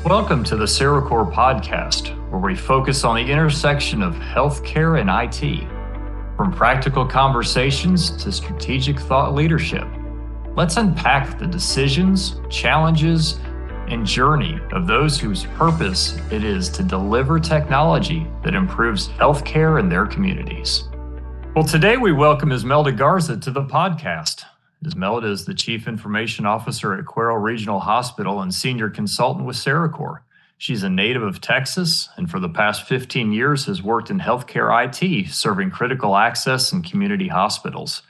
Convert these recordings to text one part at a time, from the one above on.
Welcome to the CereCore podcast, where we focus on the intersection of healthcare and IT. From practical conversations to strategic thought leadership, let's unpack the decisions, challenges, and journey of those whose purpose it is to deliver technology that improves healthcare in their communities. Well, today we welcome Ismelda Garza to the podcast. Ismelda is the Chief Information Officer at Cuero Regional Hospital and Senior Consultant with CereCore. She's a native of Texas and for the past 15 years has worked in healthcare IT, serving critical access in community hospitals.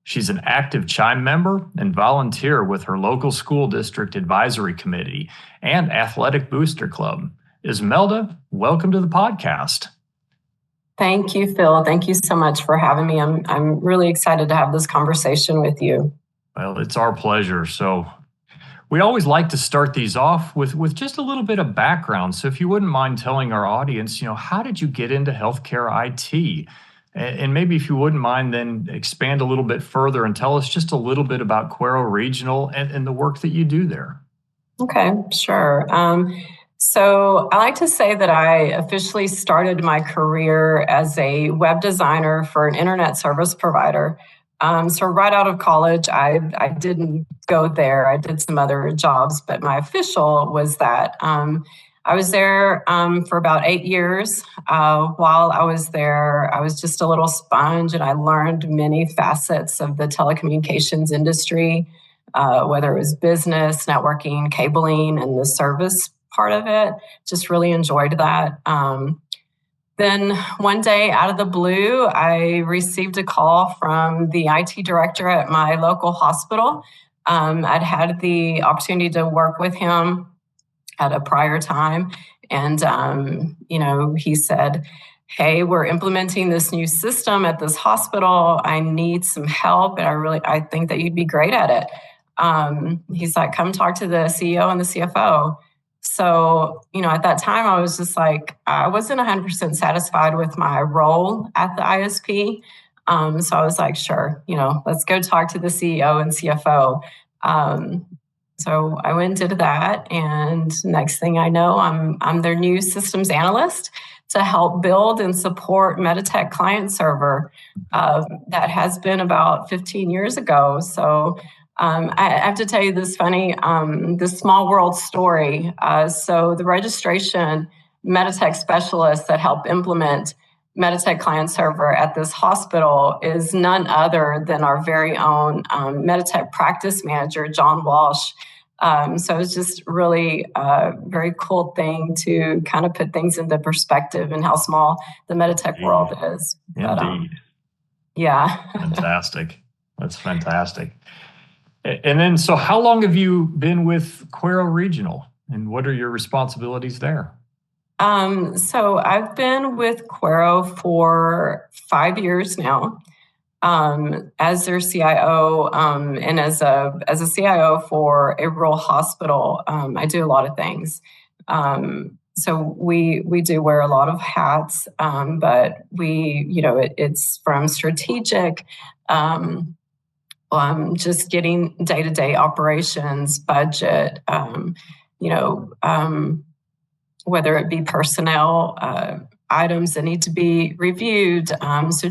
She's an active CHIME member and volunteer with her local school district advisory committee and athletic booster club. Ismelda, welcome to the podcast. Thank you, Phil. Thank you so much for having me. I'm really excited to have this conversation with you. Well, it's our pleasure. So we always like to start these off with just a little bit of background. So if you wouldn't mind telling our audience, how did you get into healthcare IT? And maybe if you wouldn't mind, then expand a little bit further and tell us just a little bit about Cuero Regional and the work that you do there. Okay, sure. So I like to say that I officially started my career as a web designer for an internet service provider. So right out of college, I didn't go there. I did some other jobs, but my official was that. I was there for about 8 years. While I was there, I was just a little sponge and I learned many facets of the telecommunications industry, whether it was business, networking, cabling, and the service part of it. Just really enjoyed that. Then one day out of the blue, I received a call from the IT director at my local hospital. I'd had the opportunity to work with him at a prior time. And, he said, "Hey, we're implementing this new system at this hospital. I need some help. And I think that you'd be great at it." He's like, "Come talk to the CEO and the CFO." So, at that time, I was just like, I wasn't 100% satisfied with my role at the ISP. So I was like, sure, let's go talk to the CEO and CFO. So I went and did that. And next thing I know, I'm their new systems analyst to help build and support MEDITECH client server. That has been about 15 years ago. So I have to tell you this this small world story. So the registration MEDITECH specialists that help implement MEDITECH client server at this hospital is none other than our very own MEDITECH practice manager, John Walsh. So it's just really a very cool thing to kind of put things into perspective and how small the MEDITECH world is. Indeed. Yeah. Fantastic. That's fantastic. And then, so how long have you been with Cuero Regional and what are your responsibilities there? So I've been with Cuero for 5 years now, as their CIO, and as a CIO for a rural hospital. I do a lot of things. So we do wear a lot of hats, but it's from strategic, just getting day-to-day operations, budget, whether it be personnel items that need to be reviewed. So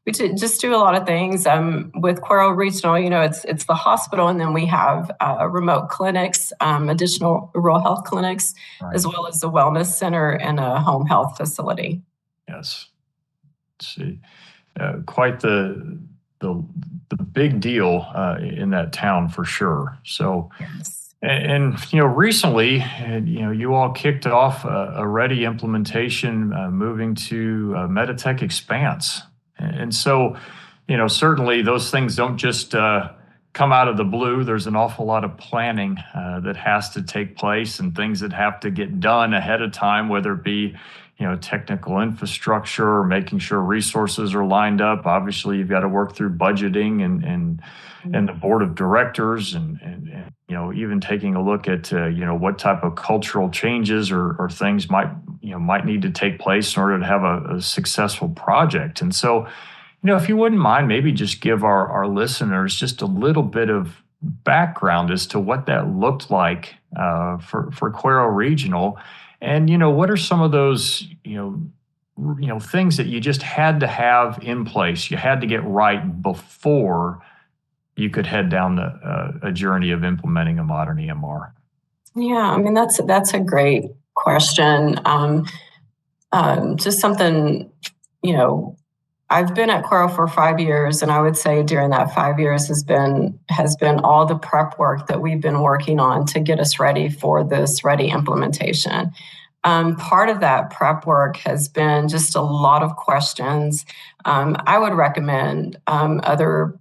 we just do a lot of things. With Cuero Regional, it's the hospital, and then we have remote clinics, additional rural health clinics, right, as well as a wellness center and a home health facility. Yes. Let's see. Quite the big deal in that town for sure. So, yes. And recently, you all kicked off a ready implementation, moving to MEDITECH Expanse. And so, certainly those things don't just come out of the blue. There's an awful lot of planning that has to take place and things that have to get done ahead of time, whether it be technical infrastructure, making sure resources are lined up. Obviously, you've got to work through budgeting and the board of directors and even taking a look at what type of cultural changes or things might need to take place in order to have a successful project. And so, if you wouldn't mind, maybe just give our listeners just a little bit of background as to what that looked like for Cuero Regional, and what are some of those things that you just had to have in place, you had to get right before you could head down a journey of implementing a modern EMR? Yeah, I mean that's a great question. Just something, I've been at Cuero for 5 years, and I would say during that 5 years has been all the prep work that we've been working on to get us ready for this ready implementation. Part of that prep work has been just a lot of questions. I would recommend other,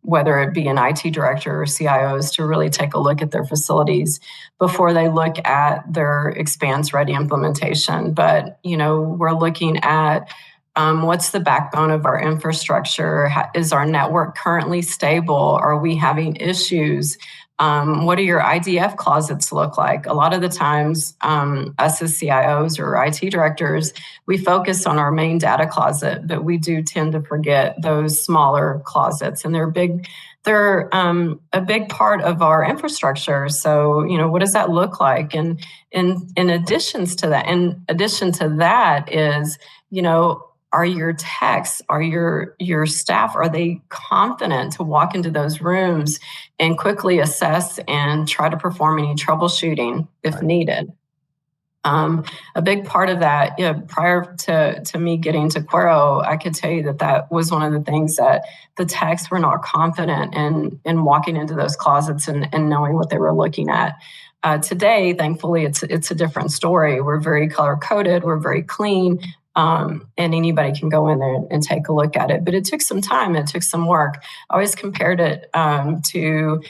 whether it be an IT director or CIOs, to really take a look at their facilities before they look at their Expanse ready implementation. But, we're looking at what's the backbone of our infrastructure? Is our network currently stable? Are we having issues? What do your IDF closets look like? A lot of the times, us as CIOs or IT directors, we focus on our main data closet, but we do tend to forget those smaller closets, and they're a big part of our infrastructure. So, what does that look like? And in addition to that is, are your techs, are your staff, are they confident to walk into those rooms and quickly assess and try to perform any troubleshooting if needed? A big part of that, prior to me getting to Cuero, I could tell you that was one of the things that the techs were not confident in walking into those closets and knowing what they were looking at. Today, thankfully, it's a different story. We're very color coded, we're very clean. And anybody can go in there and take a look at it. But it took some time, it took some work. I always compared it to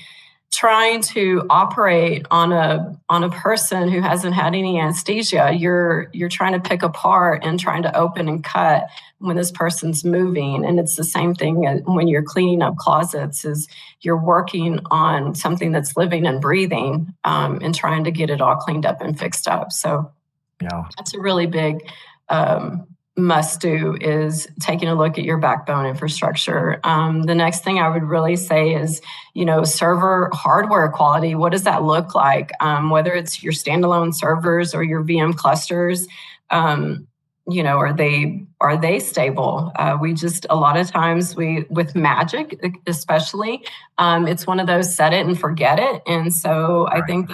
trying to operate on a person who hasn't had any anesthesia. You're trying to pick apart and trying to open and cut when this person's moving. And it's the same thing when you're cleaning up closets, is you're working on something that's living and breathing, and trying to get it all cleaned up and fixed up. So yeah, that's a really big must do, is taking a look at your backbone infrastructure. The next thing I would really say is, server hardware quality. What does that look like? Whether it's your standalone servers or your VM clusters, are they stable? We just, a lot of times with Magic especially, it's one of those set it and forget it. And so I think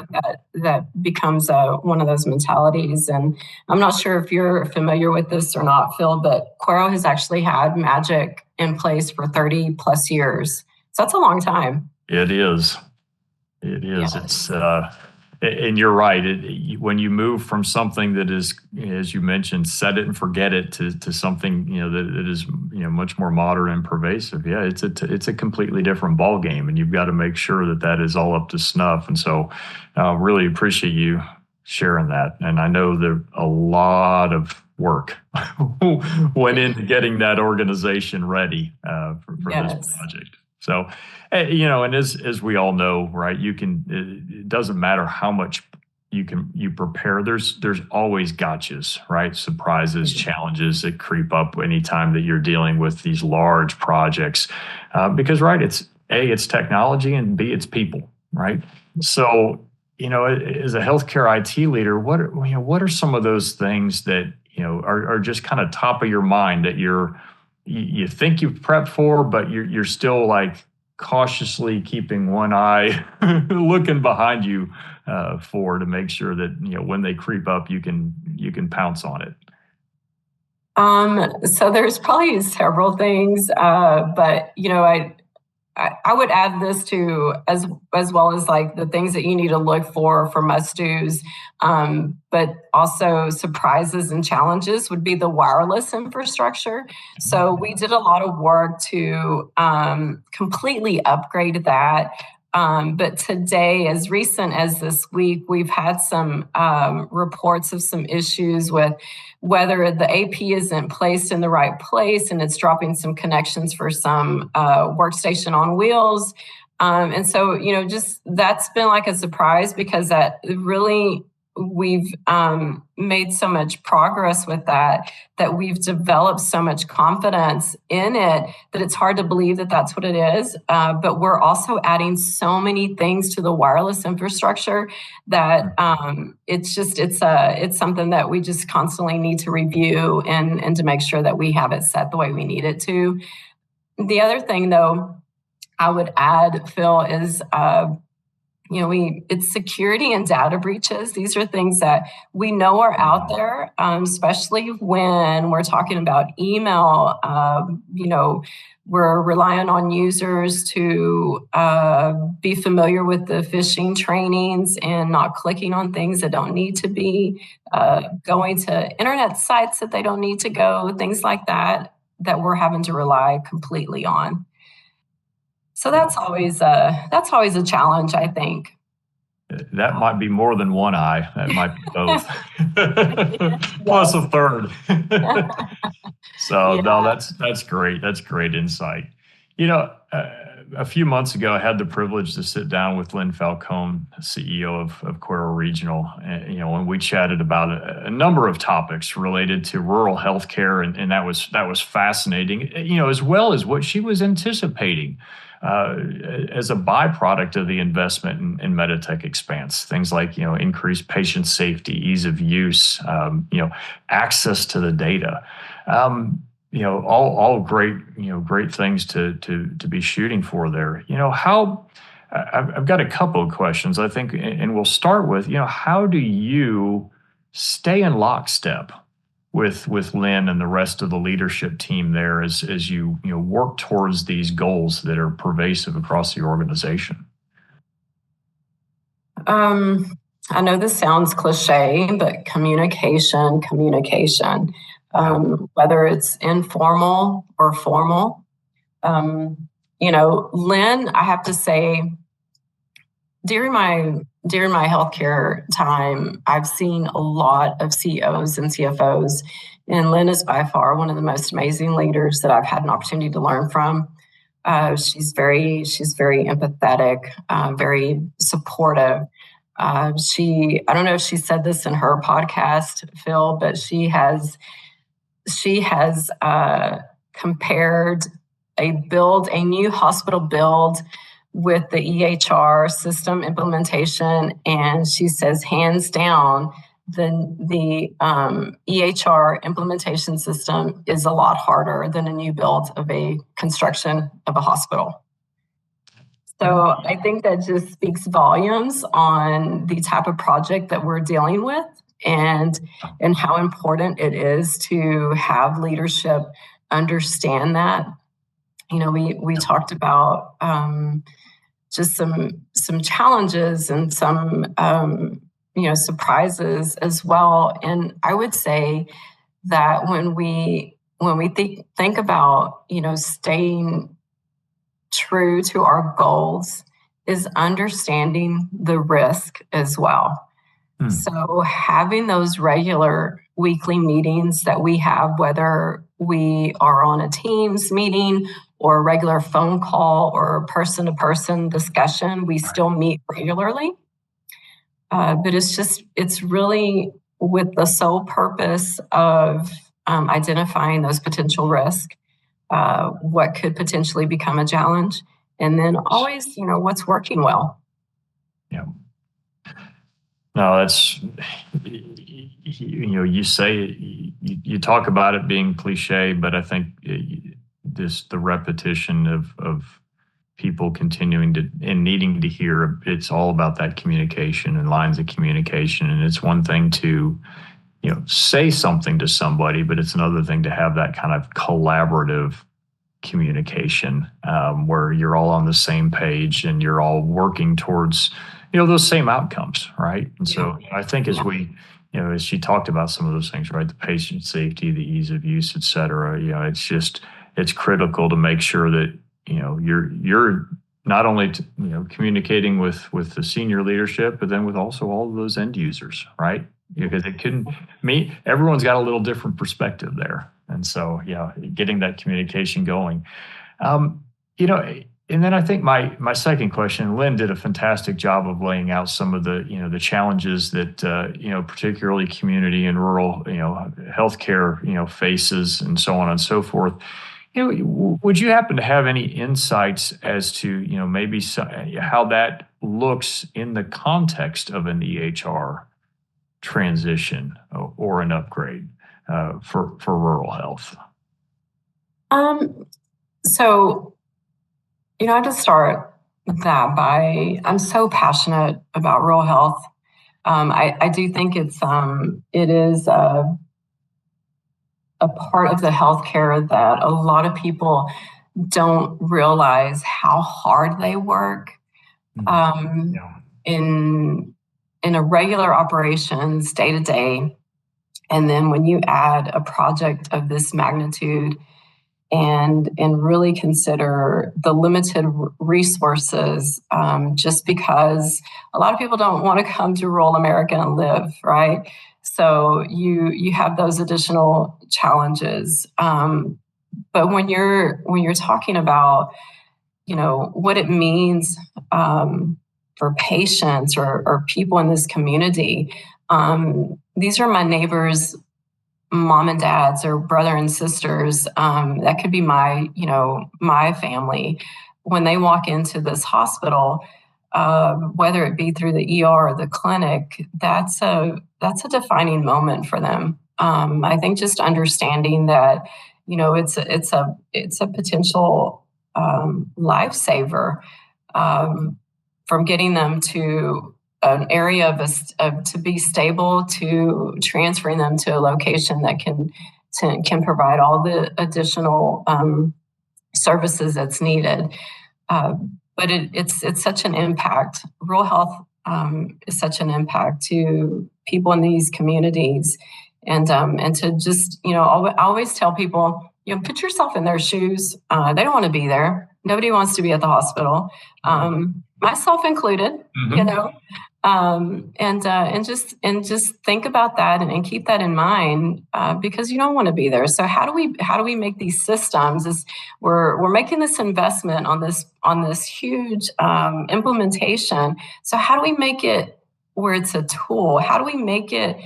that becomes one of those mentalities. And I'm not sure if you're familiar with this or not, Phil, but Cuero has actually had Magic in place for 30 plus years. So that's a long time. It is. Yeah. It's and you're right. When you move from something that is, as you mentioned, set it and forget it, to something that is much more modern and pervasive, it's a completely different ball game, and you've got to make sure that is all up to snuff. And so, really appreciate you sharing that. And I know that a lot of work went into getting that organization ready for this project. So, and as we all know, right, it doesn't matter how much you prepare. There's always gotchas, right? Surprises, challenges that creep up anytime that you're dealing with these large projects, because it's technology, and B, it's people, right? So, as a healthcare IT leader, what are some of those things that are just kind of top of your mind that you think you've prepped for, but you're still like cautiously keeping one eye looking behind you to make sure that when they creep up, you can pounce on it? So there's probably several things, but I would add this to as well as like the things that you need to look for must-dos, but also surprises and challenges would be the wireless infrastructure. So we did a lot of work to completely upgrade that. But today, as recent as this week, we've had some reports of some issues with whether the AP isn't placed in the right place, and it's dropping some connections for some workstation on wheels. And so, just that's been like a surprise, because that really we've made so much progress with that we've developed so much confidence in it that it's hard to believe that that's what it is. But we're also adding so many things to the wireless infrastructure that it's something that we just constantly need to review and to make sure that we have it set the way we need it to. The other thing, though, I would add, Phil, is it's security and data breaches. These are things that we know are out there, especially when we're talking about email. We're relying on users to be familiar with the phishing trainings and not clicking on things that don't need to be, going to internet sites that they don't need to go, things like that we're having to rely completely on. So that's always a challenge, I think. That might be more than one eye. That might be both. Plus a third. So Yeah. no, that's great. That's great insight. A few months ago, I had the privilege to sit down with Lynn Falcone, CEO of Cuero Regional, and we chatted about a number of topics related to rural healthcare, and that was fascinating. As well as what she was anticipating as a byproduct of the investment in MEDITECH Expanse, things like increased patient safety, ease of use, access to the data. All great, great things to be shooting for there. I've got a couple of questions, I think, and we'll start with, how do you stay in lockstep with Lynn and the rest of the leadership team there as you work towards these goals that are pervasive across the organization? I know this sounds cliche, but communication, whether it's informal or formal. Lynn, I have to say, during my healthcare time, I've seen a lot of CEOs and CFOs, and Lynn is by far one of the most amazing leaders that I've had an opportunity to learn from. She's very empathetic, very supportive. I don't know if she said this in her podcast, Phil, but she has compared a new hospital build with the EHR system implementation, and she says hands down the EHR implementation system is a lot harder than a new build of a construction of a hospital. So I think that just speaks volumes on the type of project that we're dealing with and how important it is to have leadership understand that. We talked about just some challenges and some surprises as well. And I would say that when we think about staying true to our goals, is understanding the risk as well. So having those regular weekly meetings that we have, whether we are on a Teams meeting or a regular phone call or person-to-person discussion, we still meet regularly. But it's really with the sole purpose of identifying those potential risks, what could potentially become a challenge, and then always, what's working well. Yeah. No, that's, you say, you talk about it being cliche, but I think the repetition of people continuing to and needing to hear, it's all about that communication and lines of communication. And it's one thing to, say something to somebody, but it's another thing to have that kind of collaborative communication where you're all on the same page and you're all working towards those same outcomes, right? And so I think as we, as she talked about some of those things, right, the patient safety, the ease of use, et cetera, it's critical to make sure that you're not only communicating with the senior leadership, but then with also all of those end users, right? Because everyone's got a little different perspective there, and so getting that communication going. And then I think my second question, Lynn did a fantastic job of laying out some of the the challenges that particularly community and rural healthcare faces, and so on and so forth. Would you happen to have any insights as to maybe how that looks in the context of an EHR transition or an upgrade for rural health? So, I just start that by I'm so passionate about rural health. I do think it is a part of the healthcare that a lot of people don't realize how hard they work Yeah. in a regular operations day to day. And then when you add a project of this magnitude and really consider the limited resources, just because a lot of people don't want to come to rural America and live, right? So you have those additional challenges. But when you're talking about what it means for patients or people in this community, these are my neighbors, mom and dads, or brother and sisters. That could be my family. When they walk into this hospital, whether it be through the ER or the clinic, that's a defining moment for them. I think just understanding that it's a potential lifesaver, from getting them to an area to be stable, to transferring them to a location that can provide all the additional services that's needed. But it's such an impact. Rural health is such an impact to people in these communities, and to just I always tell people, put yourself in their shoes. They don't want to be there. Nobody wants to be at the hospital, myself included. Mhm. And just think about that, and keep that in mind, because you don't want to be there. So how do we make these systems? We're making this investment on this huge implementation. So how do we make it where it's a tool? How do we make it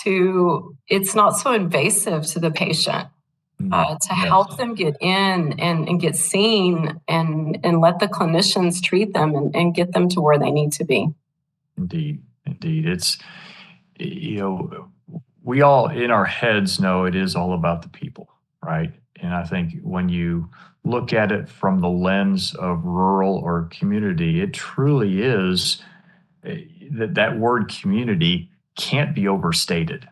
to it's not so invasive to the patient? To help them get in and get seen, and let the clinicians treat them, and get them to where they need to be. Indeed, indeed. It's, we all in our heads know it is all about the people, right? And I think when you look at it from the lens of rural or community, it truly is that word community can't be overstated,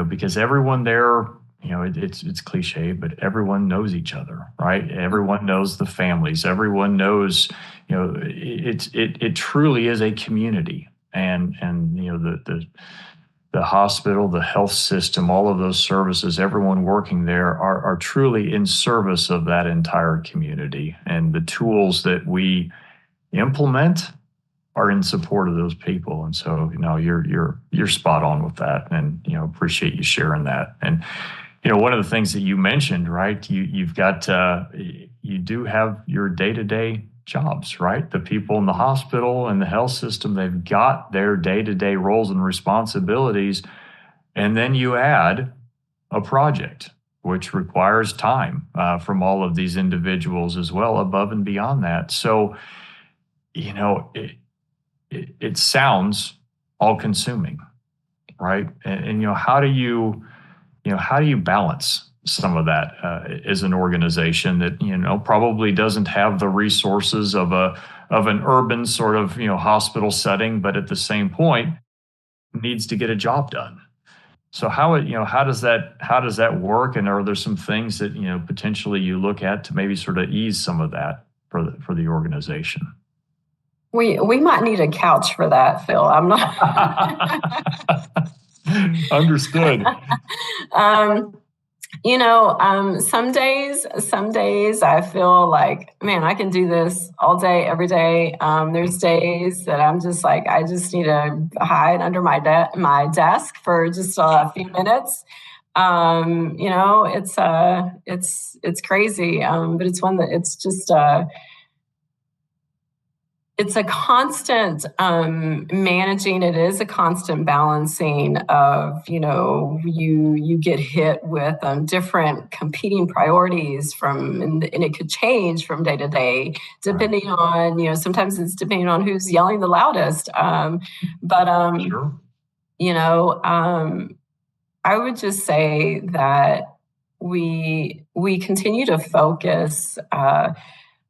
because everyone there, it's cliche, but everyone knows each other, right? Everyone knows the families. Everyone knows, it truly is a community. And the hospital, the health system, all of those services, everyone working there are truly in service of that entire community. And the tools that we implement are in support of those people. And so, you're spot on with that, and appreciate you sharing that. And one of the things that you mentioned, right? You've got you do have your day-to-day jobs, right? The people in the hospital and the health system, they've got their day-to-day roles and responsibilities. And then you add a project, which requires time from all of these individuals as well, above and beyond that. So, it sounds all consuming, right? And how do you balance some of that as an organization that probably doesn't have the resources of an urban sort of hospital setting, but at the same point needs to get a job done? So how does that work? And are there some things that potentially you look at to maybe sort of ease some of that for the organization? We might need a couch for that, Phil. I'm not. Understood. Some days I feel like, man, I can do this all day, every day. There's days that I'm just like, I just need to hide under my desk for just a few minutes. It's crazy, but it's one that it's just it's a constant managing. It is a constant balancing of, you get hit with different competing priorities and it could change from day to day, depending on, sometimes it's depending on who's yelling the loudest. Sure. I would just say that we continue to focus.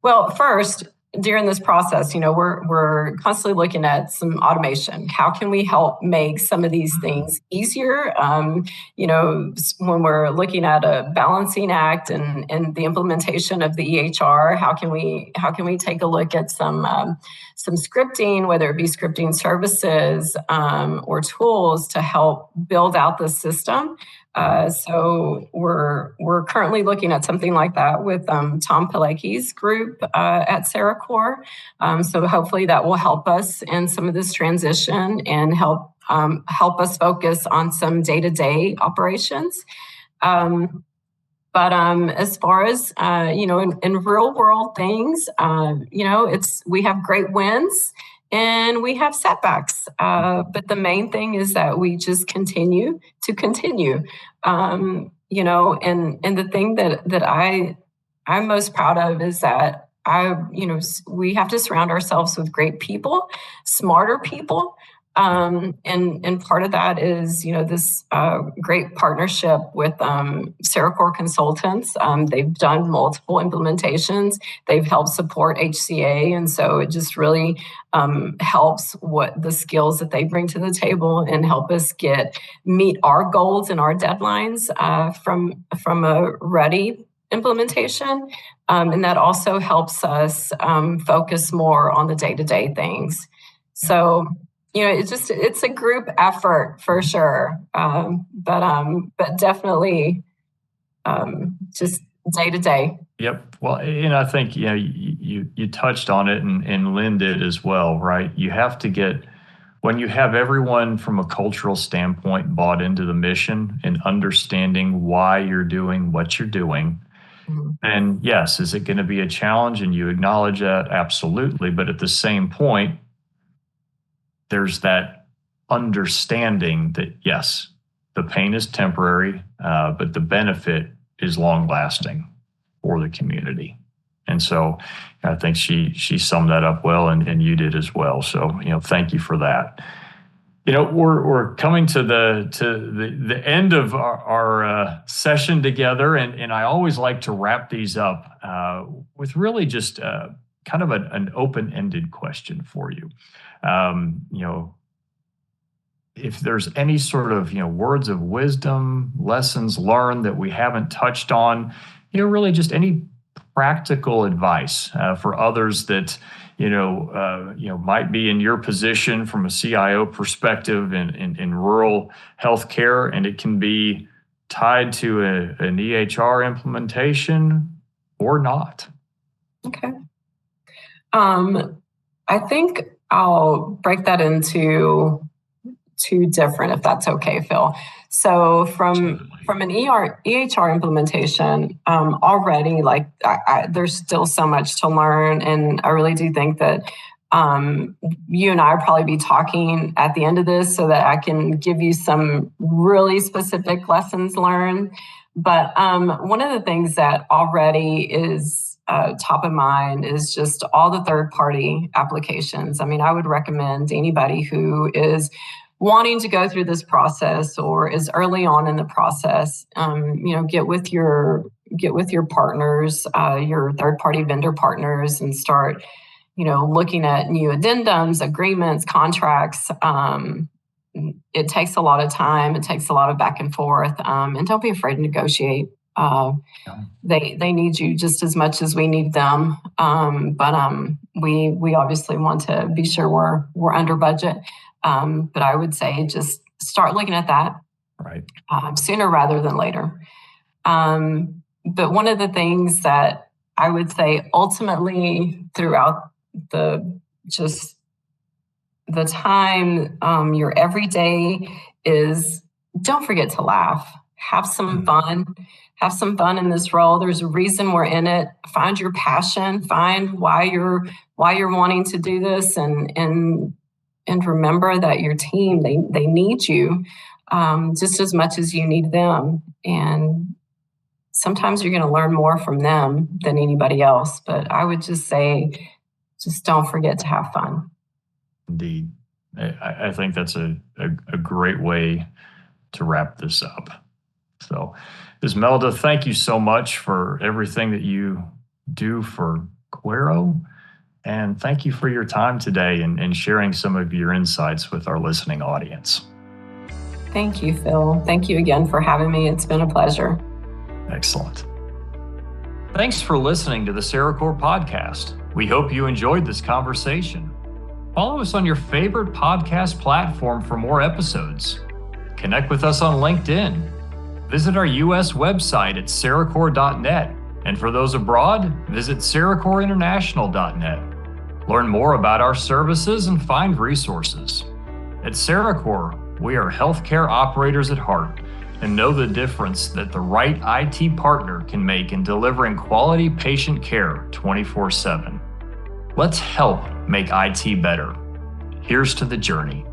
Well, first, during this process, we're constantly looking at some automation. How can we help make some of these things easier? When we're looking at a balancing act and the implementation of the EHR, how can we take a look at some scripting, whether it be scripting services or tools to help build out the system? So we're currently looking at something like that with Tom Pilecki's group at CereCore. So hopefully that will help us in some of this transition and help us focus on some day-to-day operations. But as far as in real world things, we have great wins. And we have setbacks, but the main thing is that we just continue. And the thing that I'm most proud of is that we have to surround ourselves with great people, smarter people. And part of that is, this great partnership with CereCore consultants. They've done multiple implementations. They've helped support HCA. And so it just really helps what the skills that they bring to the table and help us meet our goals and our deadlines from a ready implementation. And that also helps us focus more on the day-to-day things. So, it's a group effort for sure, but definitely just day to day. Yep. Well, and I think you touched on it, and Lynn did as well, right? You have to when you have everyone from a cultural standpoint bought into the mission and understanding why you're doing what you're doing. Mm-hmm. And yes, is it going to be a challenge? And you acknowledge that, absolutely. But at the same point, there's that understanding that, yes, the pain is temporary, but the benefit is long lasting for the community. And so I think she summed that up well, and you did as well. So, thank you for that. We're coming to the end of our session together, and I always like to wrap these up with really just kind of an open-ended question for you. If there's any sort of, words of wisdom, lessons learned that we haven't touched on, really just any practical advice for others that, might be in your position from a CIO perspective in rural healthcare, and it can be tied to an EHR implementation or not. Okay. I think I'll break that into two different, if that's okay, Phil. So from an EHR implementation, already, there's still so much to learn, and I really do think that you and I will probably be talking at the end of this so that I can give you some really specific lessons learned. But one of the things that already is top of mind is just all the third-party applications. I mean, I would recommend anybody who is wanting to go through this process or is early on in the process, get with your partners, your third-party vendor partners, and start, looking at new addendums, agreements, contracts. It takes a lot of time. It takes a lot of back and forth, and don't be afraid to negotiate. They need you just as much as we need them. But we obviously want to be sure we're under budget. But I would say just start looking at that sooner rather than later. But one of the things that I would say ultimately throughout the time, your everyday is, don't forget to laugh. Have some fun. Have some fun in this role. There's a reason we're in it. Find your passion. Find why you're why you're wanting to do this, and remember that your team, they need you just as much as you need them. And sometimes you're going to learn more from them than anybody else. But I would just say, just don't forget to have fun. Indeed. I think that's a great way to wrap this up. So, Ismelda, thank you so much for everything that you do for Cuero. And thank you for your time today and sharing some of your insights with our listening audience. Thank you, Phil. Thank you again for having me. It's been a pleasure. Excellent. Thanks for listening to the CereCore podcast. We hope you enjoyed this conversation. Follow us on your favorite podcast platform for more episodes. Connect with us on LinkedIn. Visit our U.S. website at CereCore.net. And for those abroad, visit CereCoreInternational.net. Learn more about our services and find resources. At CereCore, we are healthcare operators at heart and know the difference that the right IT partner can make in delivering quality patient care 24/7. Let's help make IT better. Here's to the journey.